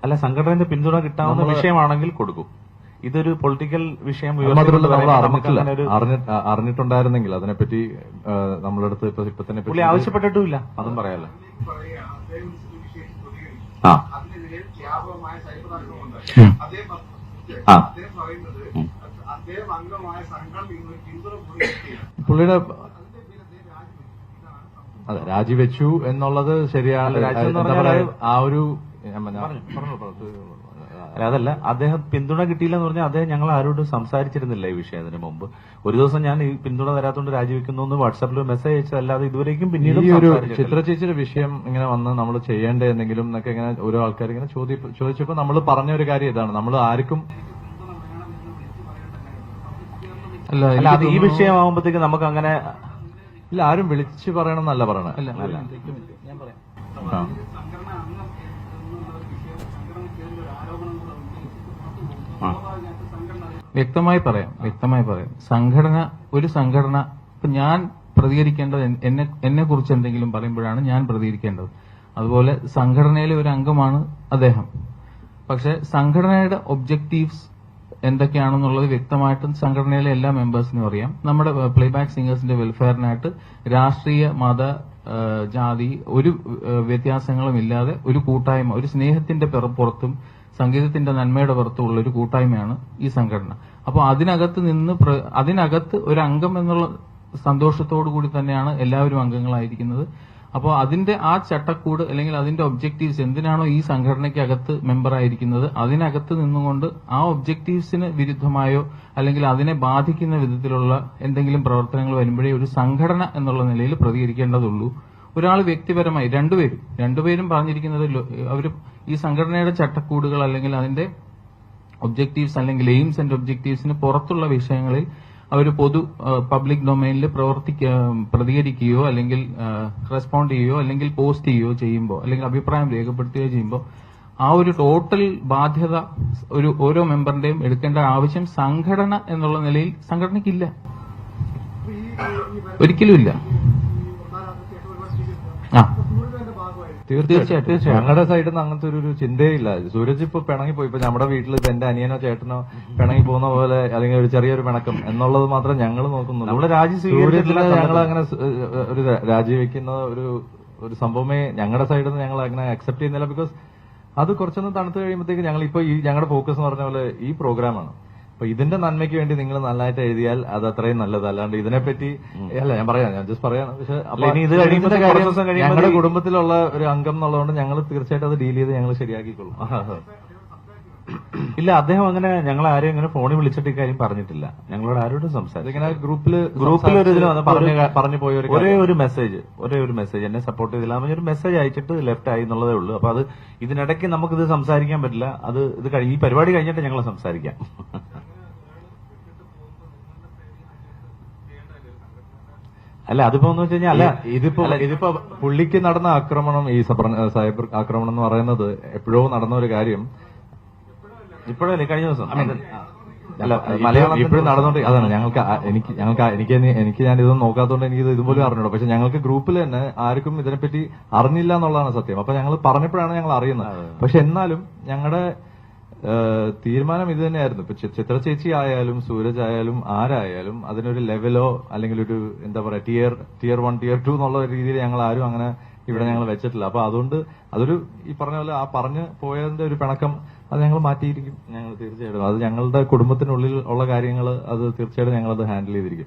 അല്ല, സംഘടനയുടെ പിന്തുണ കിട്ടാവുന്ന വിഷയമാണെങ്കിൽ കൊടുക്കും. ഇതൊരു പൊളിറ്റിക്കൽ വിഷയം അറിഞ്ഞിട്ടുണ്ടായിരുന്നെങ്കിൽ അതിനെപ്പറ്റി നമ്മളടുത്ത് ഇപ്പൊ തന്നെ പുള്ളി ആവശ്യപ്പെട്ടിട്ടുമില്ല, അതും പറയാലോ. പുള്ളിയുടെ അതെ രാജിവെച്ചു എന്നുള്ളത് ശരിയാണ്. ആ ഒരു അതല്ല, അദ്ദേഹം പിന്തുണ കിട്ടിയില്ലെന്ന് പറഞ്ഞാൽ അദ്ദേഹം ഞങ്ങൾ ആരോടും സംസാരിച്ചിരുന്നില്ല ഈ വിഷയത്തിന് മുമ്പ്. ഒരു ദിവസം ഞാൻ ഈ പിന്തുണ തരാത്തോണ്ട് രാജിവെക്കുന്നു എന്ന് വാട്സാപ്പിൽ മെസ്സേജ് അയച്ചതല്ലാതെ ഇതുവരെയും പിന്നീട് ഈ ഒരു ചിത്ര ചേച്ചിയുടെ വിഷയം ഇങ്ങനെ വന്ന് നമ്മൾ ചെയ്യേണ്ട എന്തെങ്കിലും എന്നൊക്കെ ഇങ്ങനെ ഓരോ ആൾക്കാർ ഇങ്ങനെ ചോദിച്ചപ്പോൾ നമ്മൾ പറഞ്ഞ ഒരു കാര്യം ഇതാണ്, നമ്മൾ ആർക്കും അല്ല അത് ഈ വിഷയമാകുമ്പോഴത്തേക്ക് നമുക്ക് അങ്ങനെ ഇല്ല, ആരും വിളിച്ചു പറയണമെന്നല്ല പറയണത്. ഞാൻ പറയാം. വ്യക്തമായി പറയാം. ഒരു സംഘടന ഇപ്പൊ ഞാൻ പ്രതികരിക്കേണ്ടത് എന്നെ കുറിച്ച് എന്തെങ്കിലും പറയുമ്പോഴാണ് ഞാൻ പ്രതികരിക്കേണ്ടത്. അതുപോലെ സംഘടനയിലെ ഒരു അംഗമാണ് അദ്ദേഹം. പക്ഷെ സംഘടനയുടെ ഒബ്ജക്റ്റീവ്സ് എന്തൊക്കെയാണെന്നുള്ളത് വ്യക്തമായിട്ടും സംഘടനയിലെ എല്ലാ മെമ്പേഴ്സിനും അറിയാം. നമ്മുടെ പ്ലേബാക്ക് സിംഗേഴ്സിന്റെ വെൽഫെയറിനായിട്ട് രാഷ്ട്രീയ, മത, ജാതി ഒരു വ്യത്യാസങ്ങളും ഇല്ലാതെ ഒരു കൂട്ടായ്മ, ഒരു സ്നേഹത്തിന്റെ പുറത്തും സംഗീതത്തിന്റെ നന്മയുടെ പുറത്തുമുള്ള ഒരു കൂട്ടായ്മയാണ് ഈ സംഘടന. അപ്പോൾ അതിനകത്ത് ഒരു അംഗം എന്നുള്ള സന്തോഷത്തോടു കൂടി തന്നെയാണ് എല്ലാവരും അംഗങ്ങളായിരിക്കുന്നത്. അപ്പോൾ അതിന്റെ ആ ചട്ടക്കൂട് അല്ലെങ്കിൽ അതിന്റെ ഒബ്ജക്റ്റീവ്സ് എന്തിനാണോ ഈ സംഘടനയ്ക്കകത്ത് മെമ്പറായിരിക്കുന്നത് അതിനകത്ത് നിന്നുകൊണ്ട് ആ ഒബ്ജക്റ്റീവ്സിന് വിരുദ്ധമായോ അല്ലെങ്കിൽ അതിനെ ബാധിക്കുന്ന വിധത്തിലുള്ള എന്തെങ്കിലും പ്രവർത്തനങ്ങൾ വരുമ്പോഴേ ഒരു സംഘടന എന്നുള്ള നിലയിൽ പ്രതികരിക്കേണ്ടതുള്ളൂ. ഒരാൾ വ്യക്തിപരമായി രണ്ടുപേരും പറഞ്ഞിരിക്കുന്നത് അവർ ഈ സംഘടനയുടെ ചട്ടക്കൂടുകൾ അല്ലെങ്കിൽ അതിന്റെ ഒബ്ജക്റ്റീവ്സ് അല്ലെങ്കിൽ എയിംസ് ആൻഡ് ഒബ്ജക്റ്റീവ്സിന് പുറത്തുള്ള വിഷയങ്ങളിൽ അവർ പബ്ലിക് ഡൊമൈനിൽ പ്രതികരിക്കുകയോ അല്ലെങ്കിൽ റെസ്പോണ്ട് ചെയ്യുകയോ അല്ലെങ്കിൽ പോസ്റ്റ് ചെയ്യുകയോ ചെയ്യുമ്പോൾ അല്ലെങ്കിൽ അഭിപ്രായം രേഖപ്പെടുത്തുകയോ ചെയ്യുമ്പോൾ ആ ഒരു ടോട്ടൽ ബാധ്യത ഓരോ മെമ്പറിന്റെയും എടുക്കേണ്ട ആവശ്യം സംഘടന എന്നുള്ള നിലയിൽ സംഘടനയ്ക്കില്ല, ഒരിക്കലും ഇല്ല. തീർച്ചയായിട്ടും ഞങ്ങളുടെ സൈഡിൽ നിന്ന് അങ്ങനത്തെ ഒരു ചിന്തയില്ല. സൂരജ് ഇപ്പൊ പിണങ്ങിപ്പോയി. ഇപ്പൊ നമ്മുടെ വീട്ടിൽ ഇപ്പൊ എന്റെ അനിയനോ ചേട്ടനോ പിണങ്ങി പോകുന്ന പോലെ അല്ലെങ്കിൽ ഒരു ചെറിയൊരു പിണക്കം എന്നുള്ളത് മാത്രം ഞങ്ങൾ നോക്കുന്നുള്ളൂ. സൂരജിന് ഞങ്ങൾ അങ്ങനെ ഒരു രാജിവെക്കുന്ന ഒരു സംഭവമേ ഞങ്ങളുടെ സൈഡിൽ നിന്ന് ഞങ്ങൾ അങ്ങനെ അക്സെപ്റ്റ് ചെയ്യുന്നില്ല. ബിക്കോസ് അത് കുറച്ചൊന്ന് തണുത്ത് കഴിയുമ്പോഴത്തേക്ക് ഞങ്ങൾ ഇപ്പൊ ഞങ്ങളുടെ ഫോക്കസ് എന്ന് പറഞ്ഞ പോലെ ഈ പ്രോഗ്രാമാണ്. അപ്പൊ ഇതിന്റെ നന്മയ്ക്ക് വേണ്ടി നിങ്ങൾ നന്നായിട്ട് എഴുതിയാൽ അത് അത്രയും നല്ലത്. അല്ലാണ്ട് ഇതിനെപ്പറ്റി അല്ല ഞാൻ ജസ്റ്റ് പറയാണ്. പക്ഷെ ഞങ്ങളുടെ കുടുംബത്തിലുള്ള ഒരു അംഗം എന്നുള്ളതുകൊണ്ട് ഞങ്ങൾ തീർച്ചയായിട്ടും അത് ഡീൽ ചെയ്ത് ഞങ്ങൾ ശരിയാക്കിക്കൊള്ളും. ഇല്ല, അദ്ദേഹം അങ്ങനെ ഞങ്ങൾ ആരെയും അങ്ങനെ ഫോണിൽ വിളിച്ചിട്ട് ഇക്കാര്യം പറഞ്ഞിട്ടില്ല. ഞങ്ങളോട് ആരോടും സംസാരിച്ചു. ഇങ്ങനെ ഗ്രൂപ്പിൽ പറഞ്ഞു പോയ ഒരേ ഒരു മെസ്സേജ് എന്നെ സപ്പോർട്ട് ചെയ്തില്ല, ഒരു മെസ്സേജ് അയച്ചിട്ട് ലെഫ്റ്റ് ആയി എന്നുള്ളതേ ഉള്ളൂ. അപ്പൊ അത് ഇതിനിടയ്ക്ക് നമുക്കിത് സംസാരിക്കാൻ പറ്റില്ല. ഇത് ഈ പരിപാടി കഴിഞ്ഞിട്ട് ഞങ്ങൾ സംസാരിക്കാം. അല്ല അതിപ്പോ എന്ന് വെച്ച് കഴിഞ്ഞാൽ അല്ല ഇതിപ്പോ പുള്ളിക്ക് നടന്ന ആക്രമണം, ഈ സൈബർ ആക്രമണം എന്ന് പറയുന്നത് എപ്പോഴോ നടന്ന ഒരു കാര്യം. ഇപ്പോഴല്ലേ, കഴിഞ്ഞ ദിവസം അല്ല മലയാളം ഇപ്പോഴും നടന്നുകൊണ്ട് അതാണ് എനിക്ക് ഞാൻ ഇതൊന്നും നോക്കാത്തതുകൊണ്ട് എനിക്ക് ഇതുപോലും അറിഞ്ഞൂടാ. പക്ഷെ ഞങ്ങൾക്ക് ഗ്രൂപ്പിൽ തന്നെ ആർക്കും ഇതിനെപ്പറ്റി അറിഞ്ഞില്ല എന്നുള്ളതാണ് സത്യം. അപ്പൊ ഞങ്ങൾ പറഞ്ഞപ്പോഴാണ് ഞങ്ങൾ അറിയുന്നത്. പക്ഷെ എന്നാലും ഞങ്ങളുടെ തീരുമാനം ഇത് തന്നെയായിരുന്നു. ഇപ്പൊ ചിത്ര ചേച്ചി ആയാലും സൂരജ് ആയാലും ആരായാലും അതിനൊരു ലെവലോ അല്ലെങ്കിൽ ഒരു എന്താ പറയാ ടിയർ 1 ടിയർ 2 എന്നുള്ള രീതിയിൽ ഞങ്ങൾ ആരും അങ്ങനെ ഇവിടെ ഞങ്ങൾ വെച്ചിട്ടില്ല. അപ്പൊ അതുകൊണ്ട് അതൊരു ഈ പറഞ്ഞ പോലെ ആ പറഞ്ഞു പോയതിന്റെ ഒരു പിണക്കം അത് ഞങ്ങൾ മാറ്റിയിരിക്കും. ഞങ്ങൾ തീർച്ചയായിട്ടും അത് ഞങ്ങളുടെ കുടുംബത്തിനുള്ളിൽ ഉള്ള കാര്യങ്ങൾ അത് തീർച്ചയായിട്ടും ഞങ്ങളത് ഹാൻഡിൽ ചെയ്തിരിക്കും.